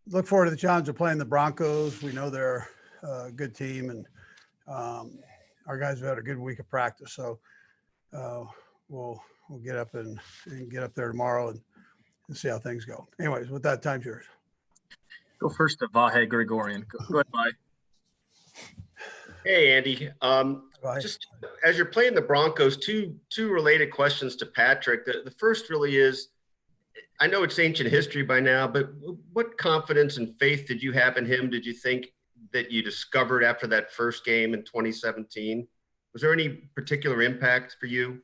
look forward to the challenge of playing the Broncos. We know they're a good team, and our guys have had a good week of practice. So we'll get up and get up there tomorrow and see how things go. Anyways, with that, time's yours. Go first to Vahe Gregorian. Go ahead, Vahe. Hey, Andy. Just as you're playing the Broncos, two related questions to Patrick. The first really is, I know it's ancient history by now, but what confidence and faith did you have in him? Did you think that you discovered after that first game in 2017? Was there any particular impact for you?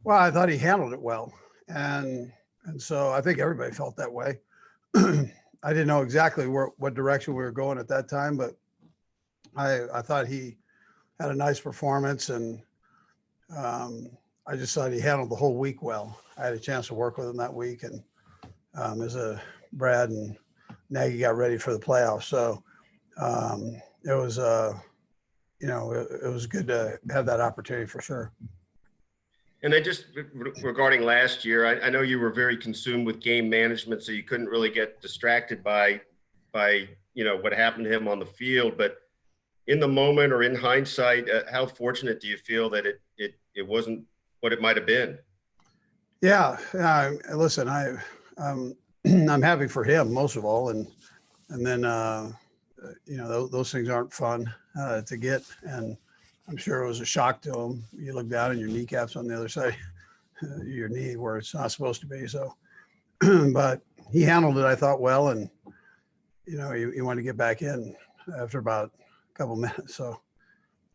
Well, I thought he handled it well. And so I think everybody felt that way. I didn't know exactly what direction we were going at that time, but I thought he had a nice performance, and I just thought he handled the whole week well. I had a chance to work with him that week, and as Brad and Nagy got ready for the playoffs. So it was, it was good to have that opportunity for sure. And then just regarding last year, I know you were very consumed with game management, so you couldn't really get distracted by what happened to him on the field. But in the moment or in hindsight, how fortunate do you feel that it wasn't what it might have been? Yeah. Listen, I'm happy for him most of all, and then those things aren't fun to get, and I'm sure it was a shock to him. You look down and your kneecap's on the other side of your knee where it's not supposed to be. So, but he handled it, I thought, well, and he wanted to get back in after about a couple minutes. So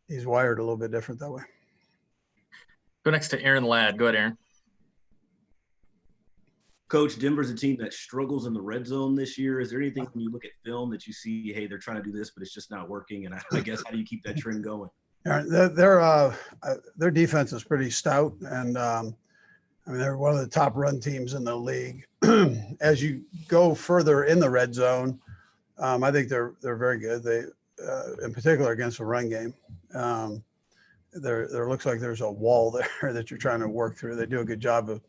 he's wired a little bit different that way. Go next to Aaron Ladd. Go ahead, Aaron. Coach, Denver's a team that struggles in the red zone this year. Is there anything when you look at film that you see, hey, they're trying to do this, but it's just not working? And I guess, how do you keep that trend going? Their defense is pretty stout, and they're one of the top run teams in the league. As you go further in the red zone, I think they're very good. They, in particular, against the run game, there looks like there's a wall there that you're trying to work through. They do a good job of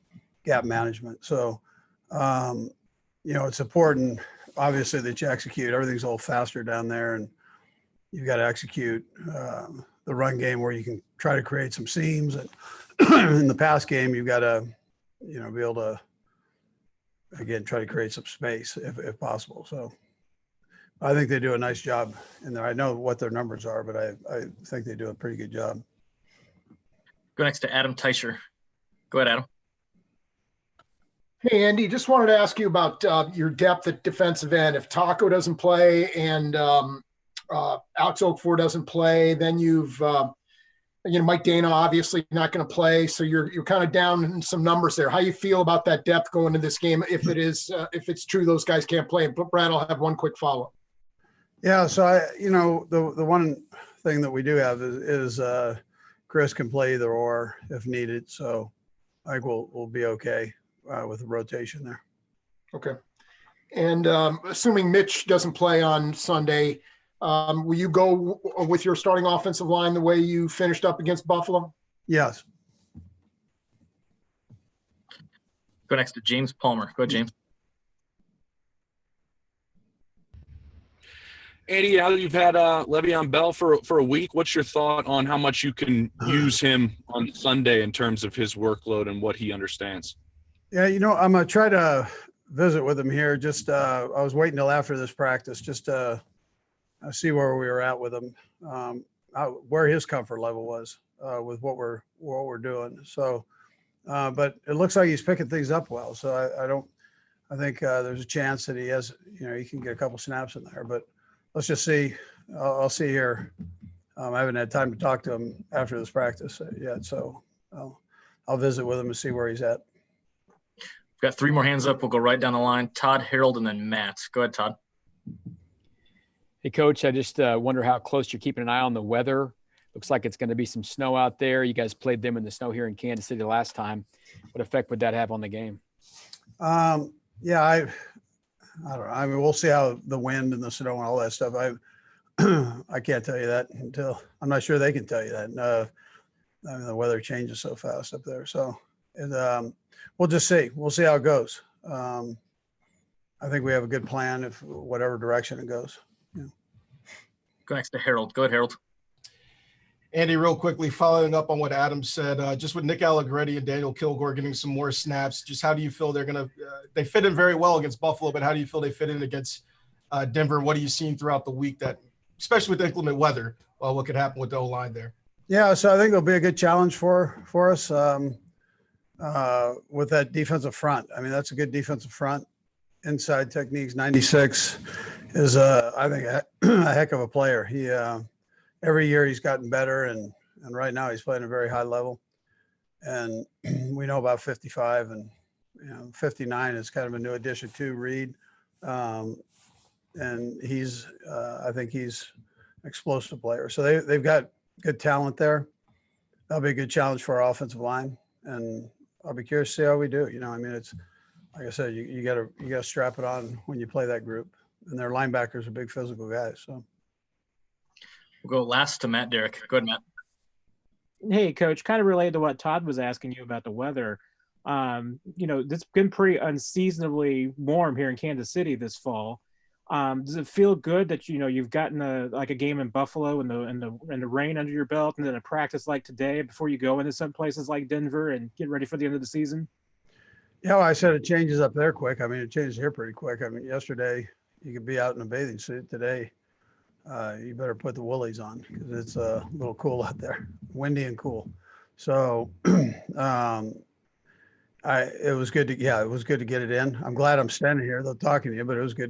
gap management. So, it's important, obviously, that you execute. Everything's a little faster down there, and you've got to execute the run game where you can try to create some seams. And in the pass game, you've got to, be able to, again, try to create some space if possible. So I think they do a nice job in there. I know what their numbers are, but I think they do a pretty good job. Go next to Adam Teicher. Go ahead, Adam. Hey, Andy, just wanted to ask you about your depth at defensive end. If Taco doesn't play and Alex Okafor doesn't play, then you've Mike Dana obviously not going to play, so you're kind of down in some numbers there. How you feel about that depth going into this game if it's true those guys can't play? But Brad, I'll have one quick follow-up. Yeah, so the one thing that we do have is Chris can play either or if needed, so I think we'll be okay with the rotation there. Okay, and assuming Mitch doesn't play on Sunday, will you go with your starting offensive line the way you finished up against Buffalo? Yes. Go next to James Palmer. Go ahead, James. Andy, now that you've had Le'Veon Bell for a week, what's your thought on how much you can use him on Sunday in terms of his workload and what he understands? Yeah, I'm going to try to visit with him here. Just I was waiting till after this practice just to see where we were at with him, where his comfort level was with what we're doing. So, but it looks like he's picking things up well. So I think there's a chance that he has, he can get a couple snaps in there. But let's just see. I'll see here. I haven't had time to talk to him after this practice yet, so I'll visit with him and see where he's at. We've got three more hands up. We'll go right down the line. Todd, Harold, and then Matt. Go ahead, Todd. Hey, Coach, I just wonder how close you're keeping an eye on the weather. Looks like it's going to be some snow out there. You guys played them in the snow here in Kansas City last time. What effect would that have on the game? Yeah, I don't know. I mean, we'll see how the wind and the snow and all that stuff. I can't tell you that until I'm not sure they can tell you that. I mean, the weather changes so fast up there. So we'll just see. We'll see how it goes. I think we have a good plan if whatever direction it goes. Go next to Harold. Go ahead, Harold. Andy, real quickly, following up on what Adam said, just with Nick Allegretti and Daniel Kilgore getting some more snaps, just how do you feel they're going to they fit in very well against Buffalo, but how do you feel they fit in against Denver? What are you seeing throughout the week that, especially with inclement weather, what could happen with the O-line there? Yeah, so I think it'll be a good challenge for us with that defensive front. I mean, that's a good defensive front. Inside techniques, 96 is, I think, a heck of a player. He every year he's gotten better, and right now he's playing at a very high level. And we know about 55, and 59 is kind of a new addition to Reid. And he's, I think he's an explosive player. So they've got good talent there. That'll be a good challenge for our offensive line, and I'll be curious to see how we do. I mean, it's like I said, you gotta strap it on when you play that group, and their linebackers are big physical guys. So we'll go last to Matt Derrick. Go ahead, Matt. Hey, Coach, kind of related to what Todd was asking you about the weather. It's been pretty unseasonably warm here in Kansas City this fall. Does it feel good that you've gotten a game in Buffalo and the rain under your belt, and then a practice like today before you go into some places like Denver and get ready for the end of the season? Yeah, well, I said it changes up there quick. I mean, it changes here pretty quick. I mean, yesterday you could be out in a bathing suit. Today, you better put the woolies on because it's a little cool out there, windy and cool. So it was good to get it in. I'm glad I'm standing here though talking to you, but it was good